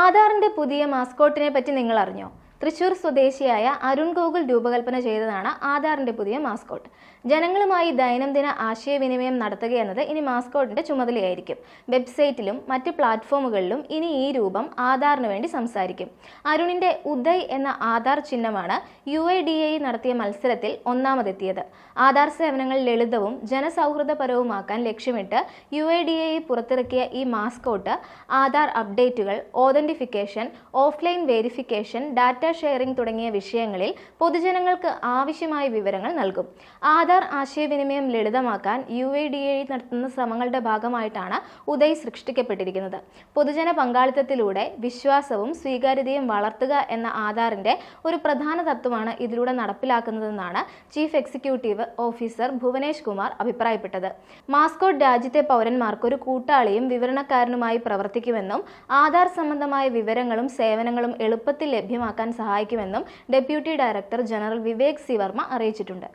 ആധാറിന്റെ പുതിയ മാസ്കോട്ടിനെ പറ്റി നിങ്ങൾ അറിഞ്ഞോ? തൃശൂർ സ്വദേശിയായ അരുൺ ഗോകുൽ രൂപകൽപ്പന ചെയ്തതാണ് ആധാറിന്റെ പുതിയ മാസ്കോട്ട്. ജനങ്ങളുമായി ദൈനംദിന ആശയവിനിമയം നടത്തുകയെന്നത് ഇനി മാസ്കോട്ടിന്റെ ചുമതലയായിരിക്കും. വെബ്സൈറ്റിലും മറ്റ് പ്ലാറ്റ്ഫോമുകളിലും ഇനി ഈ രൂപം ആധാറിന് വേണ്ടി സംസാരിക്കും. അരുണിന്റെ ഉദയ് എന്ന ആധാർ ചിഹ്നമാണ് UIDAI നടത്തിയ മത്സരത്തിൽ ഒന്നാമതെത്തിയത്. ആധാർ സേവനങ്ങൾ ലളിതവും ജനസൗഹൃദപരവുമാക്കാൻ ലക്ഷ്യമിട്ട് UIDAI പുറത്തിറക്കിയ ഈ മാസ്കോട്ട് ആധാർ അപ്ഡേറ്റുകൾ, authentication, offline verification, data sharing തുടങ്ങിയ വിഷയങ്ങളിൽ പൊതുജനങ്ങൾക്ക് ആവശ്യമായ വിവരങ്ങൾ നൽകും. ആധാർ ആശയവിനിമയം ലളിതമാക്കാൻ UIDAI നടത്തുന്ന ശ്രമങ്ങളുടെ ഭാഗമായിട്ടാണ് ഉദയ് സൃഷ്ടിക്കപ്പെട്ടിരിക്കുന്നത്. പൊതുജന പങ്കാളിത്തത്തിലൂടെ വിശ്വാസവും സ്വീകാര്യതയും വളർത്തുക എന്ന ആധാറിന്റെ ഒരു പ്രധാന തത്വമാണ് ഇതിലൂടെ നടപ്പിലാക്കുന്നതെന്നാണ് chief executive officer Bhuvanesh Kumar അഭിപ്രായപ്പെട്ടത്. മാസ്കോട്ട് രാജ്യത്തെ പൗരന്മാർക്ക് ഒരു കൂട്ടാളിയും വിവരണക്കാരനുമായി പ്രവർത്തിക്കുമെന്നും ആധാർ സംബന്ധമായ വിവരങ്ങളും സേവനങ്ങളും എളുപ്പത്തിൽ ലഭ്യമാക്കാൻ സഹായിക്കുമെന്നും deputy director general Vivek C Varma അറിയിച്ചിട്ടുണ്ട്.